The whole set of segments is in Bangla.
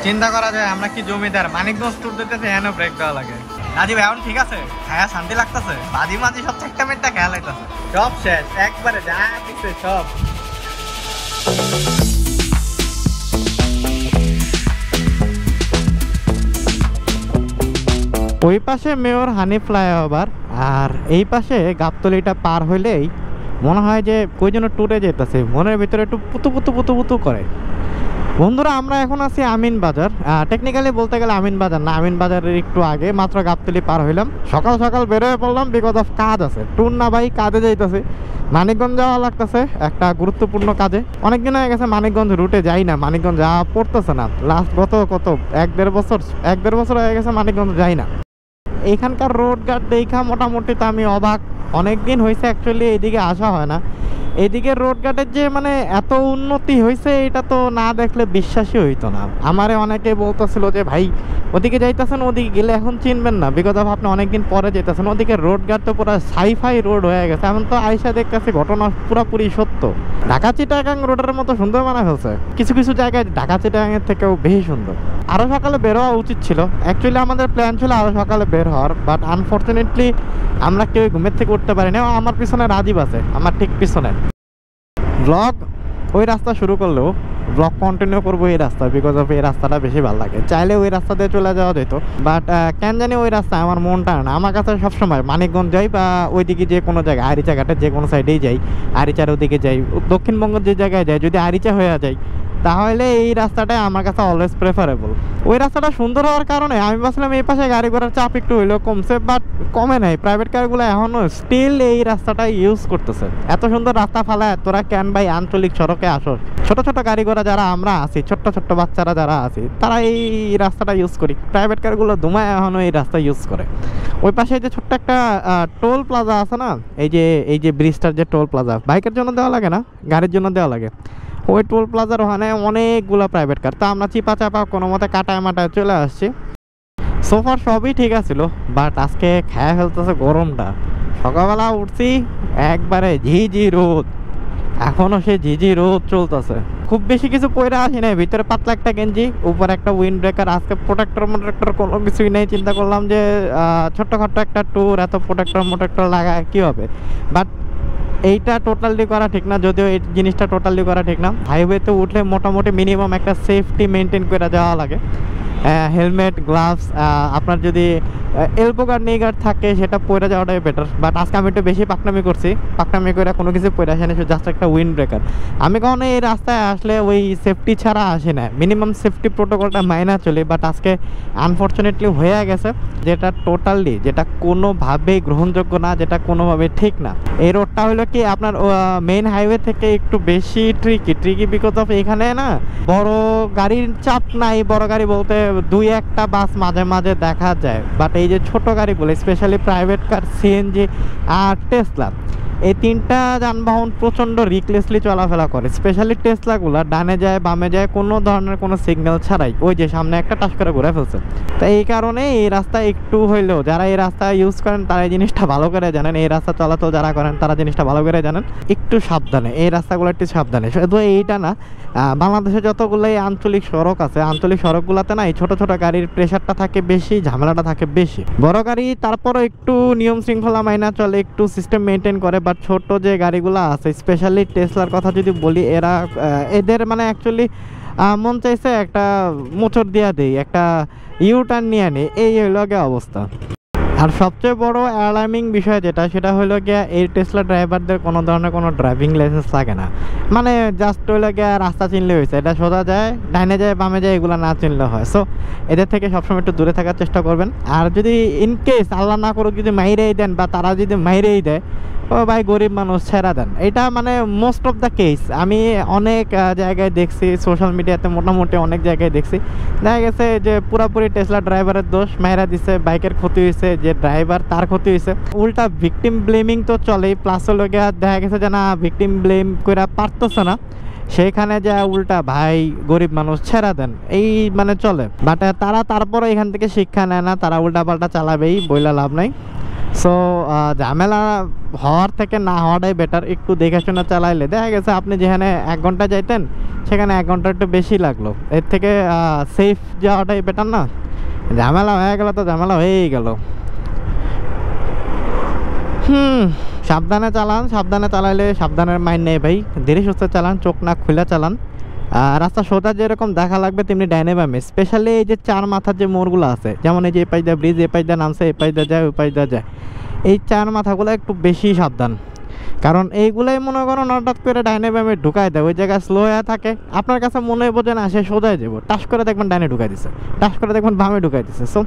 চিন্তা করা যায় আমরা কি জমিদার, মানিকগঞ্জ ট্যুর দিতেছে এখানে ব্রেক দেওয়া লাগে। রাজীব এখন ঠিক আছে, খায়া শান্তি লাগতেছে, বাজি মাঝি সব চেকটা মেটটা খেয়াল হইতেছে, সব শেষ একবারে যা দিচ্ছে সব। ওই পাশে মেয়র হানি ফ্লাইওভার, আর এই পাশে গাবতলিটা পার হইলেই মনে হয় যে কই যেন ট্যুরে যেতেছে, মনের ভিতরে একটু পুতু পুতু পুতু পুতু করে। বন্ধুরা আমরা এখন আছি আমিন বাজার, টেকনিক্যালি বলতে গেলে আমিন বাজার না, আমিন বাজারের একটু আগে, মাত্র গাবতলি পার হইলাম। সকাল সকাল বেরোয় পড়লাম বিকজ অফ কাজ আছে, ট্যুর না ভাই, কাজে যাইতেছে, মানিকগঞ্জ যাওয়া লাগতেছে একটা গুরুত্বপূর্ণ কাজে। অনেকদিন হয়ে গেছে মানিকগঞ্জ রুটে যাই না, মানিকগঞ্জ যাওয়া পড়তেছে না, লাস্ট কত এক দেড় বছর হয়ে গেছে মানিকগঞ্জ যাই না। এইখানকার রোড ঘাট দেখা মোটামুটি তো আমি অবাক, অনেকদিন হয়েছে অ্যাকচুয়ালি এইদিকে আসা হয় না। এইদিকে রোড ঘাটের যে মানে এত উন্নতি হয়েছে এটা তো না দেখলে বিশ্বাসই হইতো না। আমারে অনেকে বলতেছিল যে ভাই ওদিকে যাইতেছেন, ওদিকে গেলে এখন চিনবেন না বিকজ অফ আপনি অনেকদিন পরে যেতেছেন, ওদিকে রোড ঘাট তো পুরো সাইফাই রোড হয়ে গেছে। এখন তো আইসা দেখতেছি ঘটনা পুরোপুরি সত্য, ঢাকা চিটাগাং রোডের মতো সুন্দর বানা ফেলছে, কিছু কিছু জায়গায় ঢাকা চিটাগাংয়ের থেকেও বেশি সুন্দর। আরও সকালে বের হওয়া উচিত ছিল, অ্যাকচুয়ালি আমাদের প্ল্যান ছিল আরও সকালে বের হওয়ার, বাট আনফর্চুনেটলি আমরা কেউ ঘুমের থেকে উঠতে পারি না। আমার পিছনে রাজীব আছে, আমার ঠিক পিছনে। ব্লগ ওই রাস্তা শুরু করলেও ব্লগ কন্টিনিউ করবো এই রাস্তা বিকজ অফ এই রাস্তাটা বেশি ভালো লাগে। চাইলে ওই রাস্তা দিয়ে চলে যাওয়া যেত, বাট কেন জানি ওই রাস্তায় আমার মনটা না। আমার কাছে সবসময় মানিকগঞ্জ যাই বা ওইদিকে যে কোনো জায়গায়, আরিচা ঘাটের যে কোনো সাইডেই যাই, আরিচার ওদিকে যাই, দক্ষিণবঙ্গের যে জায়গায় যাই, যদি আরিচা হয়ে যায় তাহলে এই রাস্তাটাই আমার কাছে অলওয়েজ প্রেফারেবল। ওই রাস্তাটা সুন্দর হওয়ার কারণে আমি ভাবছিলাম এই পাশে গাড়ি ঘোড়ার চাপ একটু হইলেও কমছে, বাট কমে নাই। প্রাইভেট কারগুলো এখনও স্টিল এই রাস্তাটা ইউজ করতেছে। এত সুন্দর রাস্তা ফালায় তোরা কেন ভাই আঞ্চলিক সড়কে আসো? ছোট ছোট গাড়ি ঘোড়া যারা আমরা আছি, ছোট্ট ছোট্ট বাচ্চারা যারা আছি, তারা এই রাস্তাটা ইউজ করি। প্রাইভেট কারগুলো ধুমায় এখনও এই রাস্তা ইউজ করে। ওই পাশে যে ছোট্ট একটা টোল প্লাজা আছে না, এই যে ব্রিজটার যে টোল প্লাজা, বাইকের জন্য দেওয়া লাগে না, গাড়ির জন্য দেওয়া লাগে। ওই টোল প্লাজার ওখানে অনেকগুলো প্রাইভেট কার, তা আমরা চিপা চাপা কোনো মতে কাটায় মাটায় চলে আসছি। সোফার সবই ঠিক আছিল, বাট আজকে খেয়ে ফেলতেছে গরমটা। সকালবেলা উঠছি একবারে ঝিঝি রোদ, এখনও সে ঝিঝি রোদ চলতেছে। খুব বেশি কিছু পয়রা আসি নাই, ভিতরে পাতলা একটা গেঞ্জি, উপর একটা উইন্ড ব্রেকার। আজকে প্রোটেক্টর কোনো কিছুই নেই, চিন্তা করলাম যে ছোট্টখাট্ট একটা ট্যুর, এত প্রোটেক্টর লাগায় কী হবে। বাট এইটা টোটালি করা ঠিক না, যদিও এই জিনিসটা টোটালি করা ঠিক না। হাইওয়েতে উঠলে মোটামুটি মিনিমাম একটা সেফটি মেনটেন করে যাওয়া লাগে, হেলমেট, গ্লাভস, আপনার যদি এলবো গার্ড নি গার্ড থাকে সেটা পরে যাওয়াটাই বেটার। বাট আজকে আমি একটু বেশি পাকনামি করছি, পাকনামি করে কোনো কিছু পরে আসে না, জাস্ট একটা উইন্ড ব্রেকার। আমি কখনো এই রাস্তায় আসলে ওই সেফটি ছাড়া আসি না, মিনিমাম সেফটি প্রোটোকলটা মাইনা চলি। বাট আজকে আনফর্চুনেটলি হয়ে গেছে, যেটা কোনোভাবেই গ্রহণযোগ্য না, যেটা কোনোভাবে ঠিক না। এই রোডটা হলো কি আপনার মেইন হাইওয়ে থেকে একটু বেশি ট্রিকি বিকজ অফ এখানে না বড় গাড়ির চাপ নাই। বড় গাড়ি বলতে দুই একটা বাস মাঝে মাঝে দেখা যায়, বাট এই যে ছোট গাড়িগুলো স্পেশালি প্রাইভেট কার, সিএনজি আর টেসলা, এই তিনটা যানবাহন প্রচণ্ড রিকলেসলি চলাফেরা করে। স্পেশালি টেসলাগুলো ডানে যায় বামে যায় কোনো ধরনের কোনো সিগন্যাল ছাড়াই, ওই যে সামনে একটা টাস করে ঘুরে ফেলছে। তো এই কারণে এই রাস্তা একটু হইলেও যারা এই রাস্তা ইউজ করেন তারা এই জিনিসটা ভালো করে জানেন, এই রাস্তা চলাচল যারা করেন তারা জিনিসটা ভালো করে জানেন, একটু সাবধানে এই রাস্তাগুলো একটু সাবধানে। শুধু এইটা না, বাংলাদেশে যতগুলো এই আঞ্চলিক সড়ক আছে, আঞ্চলিক সড়কগুলোতে না এই ছোট ছোট গাড়ির প্রেশারটা থাকে বেশি, ঝামেলাটা থাকে বেশি। বড় গাড়ি তারপরও একটু নিয়ম শৃঙ্খলা মাইনা চলে, একটু সিস্টেম মেনটেন করে। বাট ছোট যে গাড়িগুলো আছে, স্পেশালি টেসলার কথা যদি বলি, এদের মানে অ্যাকচুয়ালি মন চাইছে একটা মোচড় দিয়া দেই, একটা ইউটার্ন নিয়ে আনি, এই হইল গিয়ে অবস্থা। আর সবচেয়ে বড় অ্যালার্মিং বিষয় যেটা, সেটা হলো গিয়া এই টেসলা ড্রাইভারদের কোনো ধরনের কোনো ড্রাইভিং লাইসেন্স লাগে না। মানে জাস্ট হইলো গিয়া রাস্তা চিনলে হয়েছে, এটা সোজা যায়, ডাইনে যায় বামে যায়, এগুলো না চিনলে হয়। সো এদের থেকে সবসময় একটু দূরে থাকার চেষ্টা করবেন। আর যদি ইনকেস আল্লাহ না করুক যদি মাইরেই দেন, বা তারা যদি মাইরেই দেয়, ও ভাই গরিব মানুষ ছেড়া দেন। এটা মানে মোস্ট অফ দ্য কেস আমি অনেক জায়গায় দেখছি, সোশ্যাল মিডিয়াতে মোটামুটি অনেক জায়গায় দেখছি, দেখা গেছে যে পুরাপুরি টেসলা ড্রাইভারের দোষ, মাইরা দিছে, বাইকের ক্ষতি হয়েছে, যে ড্রাইভার তার ক্ষতি হয়েছে। উল্টা ভিকটিম ব্লেমিং তো চলেই, প্লাস হলো গিয়া দেখা গেছে যে না ভিকটিম ব্লেম করে পারতেছে না, সেখানে যা উল্টা ভাই গরিব মানুষ ছেড়া দেন, এই মানে চলে। বাট তারা তারপরে এখান থেকে শিক্ষা নেয় না, তারা উল্টা পাল্টা চালাবেই, বইলা লাভ নাই। সো ঝামেলা হওয়ার থেকে না হওয়াটাই বেটার। একটু দেখে শুনে চালাইলে দেখা গেছে আপনি যেখানে 1 ঘন্টা যাইতেন সেখানে 1 ঘন্টা একটু বেশি লাগলো, এর থেকে সেফ যাওয়াটাই বেটার না। ঝামেলা হয়ে গেল তো ঝামেলা হয়েই গেল। সাবধানে চালান, সাবধানে চালাইলে সাবধানের মাইন্ড নেই ভাই। ধীরে সুস্থে চালান, চোখ নাক খুলে চালান। রাস্তা সোজা যেরকম দেখা লাগবে তেমনি ডাইনে বামে, স্পেশালি এই যে 4 মাথার যে মোড়গুলো আছে, যেমন এই যে এই পাশ দিয়ে ব্রিজ, এই পাশ দিয়ে নামছে, এই পাশ দিয়ে যায়, ওই পাশ দিয়ে যায়, এই 4 মাথাগুলো একটু বেশি সাবধান। কারণ এইগুলাই মনে করেন হঠাৎ করে ডাইনে বামে ঢুকাই দেয়, ওই জায়গায় স্লো হয়ে থাকে, আপনার কাছে মনে হইব যে না সে সোজাই যাবো, টাস করে দেখবেন ডাইনে ঢুকাই দিচ্ছে, টাস করে দেখবেন বামে ঢুকাই দিচ্ছে। সো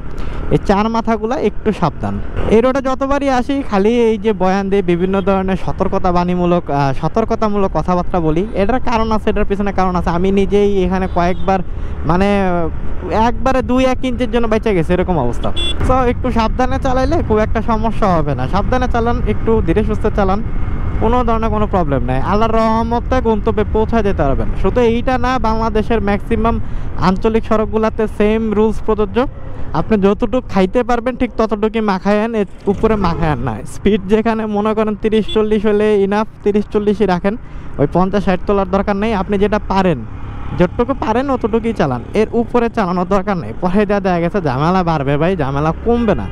এই 4 মাথাগুলো একটু সাবধান। এই রোডে যতবারই আসি খালি এই যে বয়ান দিয়ে বিভিন্ন ধরনের সতর্কতামূলক কথাবার্তা বলি। এটার কারণ আছে, এটার পিছনে কারণ আছে। আমি নিজেই এখানে কয়েকবার মানে একবারে 2-1 ইঞ্চির জন্য বেঁচে গেছে এরকম অবস্থা। সো একটু সাবধানে চালাইলে খুব একটা সমস্যা হবে না। সাবধানে চালান, একটু ধীরে সুস্থে চালান, কোনো ধরনের কোনো প্রবলেম নেই। আল্লাহর রহমতে গন্তব্যে পৌঁছে যেতে পারবেন। শুধু এইটা না, বাংলাদেশের ম্যাক্সিমাম আঞ্চলিক সড়কগুলোতে সেম রুলস প্রযোজ্য। আপনি যতটুকু খাইতে পারবেন ঠিক ততটুকুই মাখায়েন, এর উপরে মাখায়েন না। স্পিড যেখানে মনে করেন 30-40 হলে ইনাফ, 30-40ই রাখেন, ওই 50-60 তোলার দরকার নেই। আপনি যেটা পারেন, যতটুকু পারেন অতটুকুই চালান, এর উপরে চালানোর দরকার নেই। পরে দেখা গেছে ঝামেলা বাড়বে ভাই, ঝামেলা কমবে না।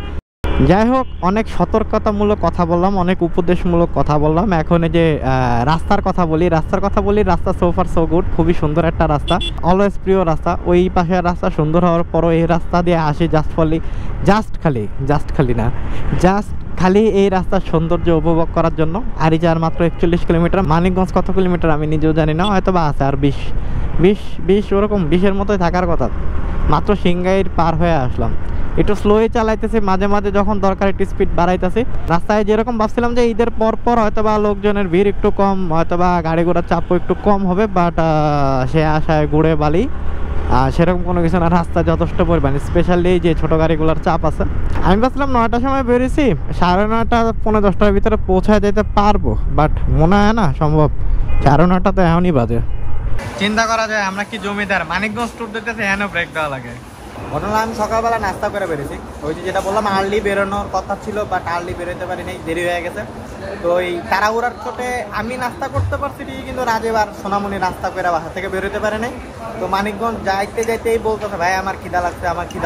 যাই হোক, অনেক সতর্কতামূলক কথা বললাম, অনেক উপদেশমূলক কথা বললাম। এখন এই যে রাস্তার কথা বলি, রাস্তা সো ফার সো গুড, খুবই সুন্দর একটা রাস্তা, অলওয়েজ প্রিয় রাস্তা। ওই পাশের রাস্তা সুন্দর হওয়ার পরও এই রাস্তা দিয়ে আসি জাস্ট খালি এই রাস্তার সৌন্দর্য উপভোগ করার জন্য। আর এই যার মাত্র 41 কিলোমিটার। মানিকগঞ্জ কত কিলোমিটার আমি নিজেও জানি না, হয়তো বা আছে আর 20 ওরকম 20-এর মতোই থাকার কথা। মাত্র সিংগাইর পার হয়ে আসলাম। একটু স্লোই চালাইতেছি, মাঝে মাঝে যখন দরকার একটু স্পিড বাড়াইতেছি। রাস্তায় যেরকম ভাবছিলাম যে ঈদের পর হয়তো বা লোকজনের ভিড় একটু কম, হয়তো বা গাড়ি ঘোড়ার চাপও একটু কম হবে, বাট সে আশায় ঘুরে বালি সেরকম কোনো কিছু না। রাস্তা যথেষ্ট পরিমাণে, স্পেশালি যে ছোটো গাড়িগুলোর চাপ আছে। আমি ভাবছিলাম 9টার সময় বেরিয়েছি, 9:30 পৌনে 10টার ভিতরে পৌঁছায় যেতে পারবো, বাট মনে হয় না সম্ভব। 9:30 তো এখনই বাজে। চিন্তা করা যায় আমরা কি জমিদার, মানিকগঞ্জ ট্যুর দিতেছে এখানেও ব্রেক দেওয়া লাগে। ঘটনা, আমি সকালবেলা নাস্তা করে বেরিয়েছি। ওই যেটা বললাম আর্লি বেরোনোর কথা ছিল, বাট আর্লি বেরোতে পারিনি, দেরি হয়ে গেছে। তো ওই তাড়াহুড়ার চোটে আমি নাস্তা করতে পারছি ঠিকই, কিন্তু রাজীব আর সোনামণি নাস্তা করে বাসা থেকে বেরোতে পারে নাই। তো মানিকগঞ্জ যাইতেই বলতেছে ভাই আমার খিদা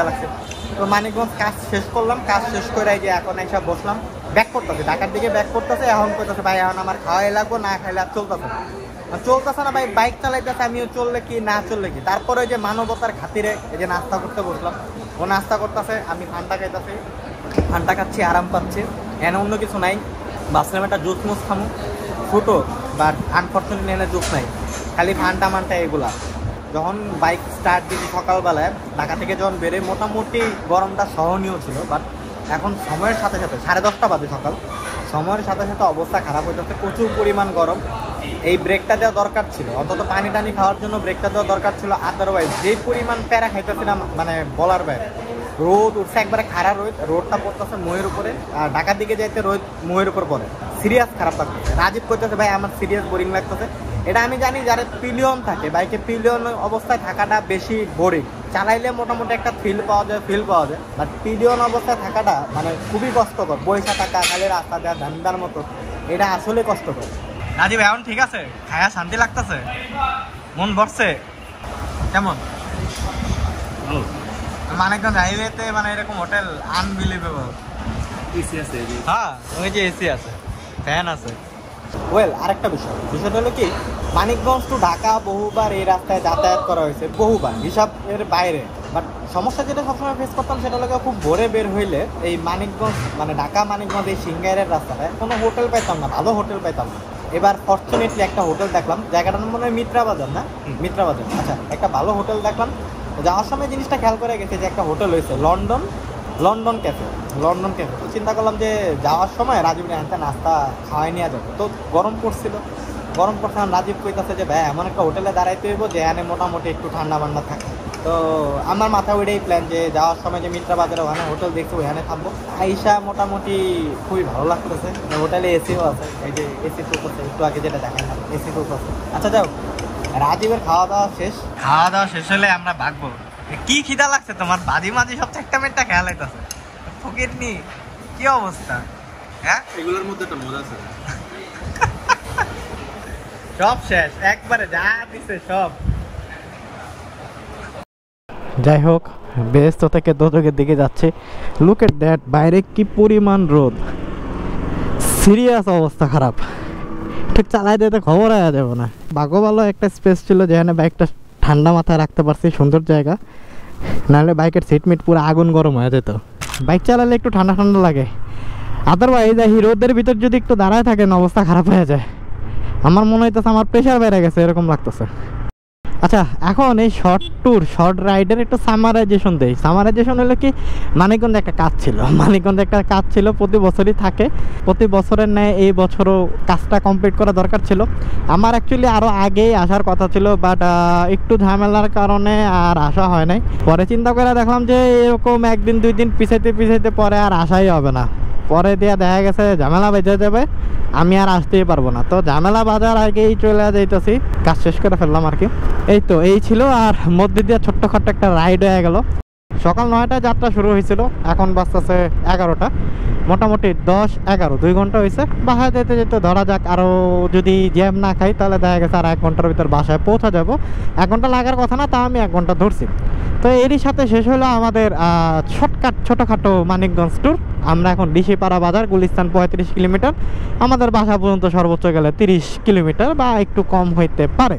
লাগছে। তো মানিকগঞ্জ কাজ শেষ করলাম, কাজ শেষ করে যে এখন এইসব বসলাম, ব্যাক করতেছে, ঢাকার দিকে ব্যাক করতেছে। এখন কইতেছে ভাই এখন আমার খাওয়াই লাগবো, না খাইলে আর চলতেছে না ভাই। বাইক চালাইতেছে, আমিও চললে কি না চললে কি। তারপরে যে মানবতার খাতিরে এই যে নাস্তা করতে বসলাম, ও নাস্তা করতেছে, আমি ফান্টা খাইতেছি, ফান্টা খাচ্ছি, আরাম পাচ্ছি। এনে অন্য কিছু নাই, ভাবছিলাম একটা জুস মুস খামো ফুটো, বাট আনফর্চুনেটলি এনে জুস নাই, খালি ফান্টা মান্টা এগুলা। যখন বাইক স্টার্ট দিয়েছি সকালবেলায় ঢাকা থেকে যখন বেরোয়, মোটামুটি গরমটা সহনীয় ছিল। বাট এখন সময়ের সাথে 10:30 বাজে সকাল, সময়ের সাথে অবস্থা খারাপ হইতেছে, প্রচুর পরিমাণ গরম। এই ব্রেকটা দেওয়া দরকার ছিল, অন্তত পানি টানি খাওয়ার জন্য ব্রেকটা দেওয়া দরকার ছিল। আদারওয়াইজ যে পরিমাণ প্যারা খাইতেছিলাম মানে বলার বাইরে। রোদ উঠছে, একবারে খাড়া রোদটা পড়তেছে মোয়ের উপরে, আর ঢাকার দিকে যাইতে রোদ মোয়ের উপর পড়ে, সিরিয়াস খারাপ লাগতেছে। রাজীব করতেছে ভাই আমার সিরিয়াস বোরিং লাগতেছে। এটা আমি জানি যারা পিলিয়ন থাকে, বাইকে পিলিয়ন অবস্থায় থাকাটা বেশি বোরিং। চালাইলে মোটামুটি একটা ফিল পাওয়া যায়, বাট পিলিয়ন অবস্থায় থাকাটা মানে খুবই কষ্টকর। পয়সা টাকা খালি রাস্তা দেওয়া ধান্দার মতো, এটা আসলে কষ্টকর। রাজীব এখন ঠিক আছে, খায়া শান্তি লাগতেছে, মন ভরছে কেমন? মানিকগঞ্জ হাইওয়েতে মানে এরকম হোটেল আনবিলিভেবল। এসি আছে, হ্যাঁ ওই যে এসি আছে, ফ্যান আছে। ওয়েল, আরেকটা বিষয়টা হলো কি, মানিকগঞ্জ টু ঢাকা বহুবার এই রাস্তায় যাতায়াত করা হয়েছে, বহুবার, হিসাবের বাইরে। বাট সমস্যা যেটা সবসময় ফেস করতাম সেটা হলো খুব ভোরে বের হইলে এই মানিকগঞ্জ মানে ঢাকা মানিকগঞ্জ এই সিংগাইরের রাস্তাটায় কোনো হোটেল পাইতাম না, ভালো হোটেল পাইতাম না। এবার ফরচুনেটলি একটা হোটেল দেখলাম, জায়গাটার মনে হয় মিত্রা বাজার, না মিত্রা বাজার, আচ্ছা একটা ভালো হোটেল দেখলাম। যাওয়ার সময় জিনিসটা খেয়াল করে গেছে যে একটা হোটেল হয়েছে লন্ডন ক্যাফে। তো চিন্তা করলাম যে যাওয়ার সময় রাজীবের এখানটা নাস্তা খাওয়াই নেওয়া যাবে। তো গরম পড়ছে, রাজীব কইতাছে যে ভাই এমন একটা হোটেলে দাঁড়াইতে হইব যে এখানে মোটামুটি একটু ঠান্ডা মান্ডা থাকে। তো আমার মাথায় ওইটাই প্ল্যান যে যাওয়ার সময় যে মিত্রা বাজারে ওখানে হোটেল দেখছি ওখানে থাকবো। আইসা মোটামুটি খুবই ভালো লাগতেছে, হোটেলে এসিও আছে, এই যে এসি চলতেছে, একটু আগে যেটা দেখালাম এসি চলতেছে। আচ্ছা যাও, রাজীবের খাওয়া দাওয়া শেষ হলে আমরা ভাগবো। কি খিদা লাগছে তোমার? বাজি মাঝি সব একটা মেটটা খেয়াল হইতেছে, ফকির নি কি অবস্থা? হ্যাঁ এগুলোর মধ্যে একটা মজা আছে সব শেষ একবারে যা দিছে সব। যাই হোক বেহেশত থেকে দোজখের দিকে যাচ্ছে। লুক এট দ্যাট, বাইরে কি পরিমাণ রোদ, সিরিয়াস অবস্থা খারাপ, ঠিক চালাই দিতে খবর আয়া যাবে না। ভাগ্য ভালো একটা স্পেস ছিল যেখানে বাইকটা ঠান্ডা মাথায় রাখতে পারছি, সুন্দর জায়গা, নাহলে বাইকের সিট মিট পুরো আগুন গরম হয়ে যেত। বাইক চালালে একটু ঠান্ডা ঠান্ডা লাগে, আদারওয়াইজ এই রোদের ভিতর যদি একটু দাঁড়ায় থাকেন অবস্থা খারাপ হয়ে যায়। আমার মনে হইতেছে আমার প্রেশার বেড়ে গেছে এরকম লাগতেছে। আচ্ছা এখন এই শর্ট ট্যুর শর্ট রাইডের একটু সামারাইজেশন দেই। সামারাইজেশন হলো কি, মানিকগঞ্জে একটা কাজ ছিল, মানিকগঞ্জে একটা কাজ ছিল, প্রতি বছরই থাকে, প্রতি বছরের ন্যায় এই বছরও কাজটা কমপ্লিট করা দরকার ছিল। আমার অ্যাকচুয়ালি আরও আগেই আসার কথা ছিল, বাট একটু ঝামেলার কারণে আর আসা হয় নাই। পরে চিন্তা করে দেখলাম যে এরকম একদিন দুই দিন পিছাইতে পিছাইতে পরে আর আসাই হবে না, পরে দিয়ে দেখা গেছে ঝামেলা বেঁচে যাবে, আমি আর আসতেই পারবো না। তো ঝামেলা বাজার আগেই চলে যাইতেছি, কাজ শেষ করে ফেললাম আর কি। এই তো এই ছিল, আর মধ্যে দিয়ে ছোট্টখাট্ট একটা রাইড হয়ে গেল। সকাল 9টায় যাত্রা শুরু হয়েছিল, এখন বাজতেছে 11টা, মোটামুটি 10-11 2 ঘন্টা হয়েছে। বাসায় যেতে যেতে ধরা যাক আরও যদি জ্যাম না খাই তাহলে দেখা গেছে আর 1 ঘন্টার ভিতর বাসায় পৌঁছা যাবো। 1 ঘন্টা লাগার কথা না, তা আমি 1 ঘন্টা ধরছি। তো এরই সাথে শেষ হলো আমাদের শর্টকাট ছোটোখাটো মানিকগঞ্জ ট্যুর। আমরা এখন ডিসিপাড়া বাজার, গুলিস্তান 35 কিলোমিটার, আমাদের বাসা পর্যন্ত সর্বোচ্চ গেলে 30 কিলোমিটার বা একটু কম হইতে পারে।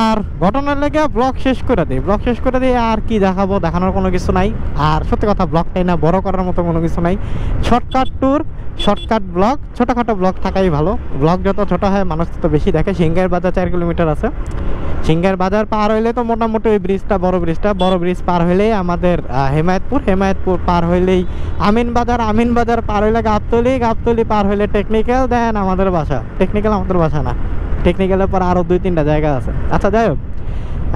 আর ঘটনার লেগে ব্লগ শেষ করে দিই, ব্লগ শেষ করে দিই। আর কি দেখাবো, দেখানোর কোনো কিছু নাই। আর সত্যি কথা ব্লগটাই না বড় করার মতো কোনো কিছু নাই। শর্টকাট ট্যুর, শর্টকাট ব্লগ, ছোটোখাটো ব্লগ থাকাই ভালো। ব্লগ যত ছোটো হয় মানুষ তত বেশি দেখে। সিংহের বাজার 4 কিলোমিটার আছে, সিংহের বাজার পার হইলে তো মোটামুটি ওই ব্রিজটা, বড় ব্রিজ পার হইলেই আমাদের হেমায়তপুর পার হইলেই আমিন বাজার পার হইলে গাবতলি পার হইলে টেকনিক্যাল, দেন আমাদের বাসা। টেকনিক্যাল আমাদের বাসা না, টেকনিক্যালের পর আরও 2-3টা জায়গা আছে। আচ্ছা যাই হোক,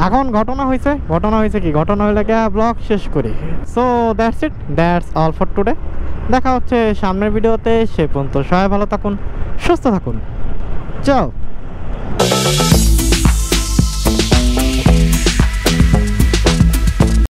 এখন ঘটনা হয়েছে কি, ঘটনা হইলে গিয়ে ব্লগ শেষ করি। So that's it, that's all for today. দেখা হচ্ছে সামনের ভিডিওতে, সে পর্যন্ত সবাই ভালো থাকুন, সুস্থ থাকুন, যাও।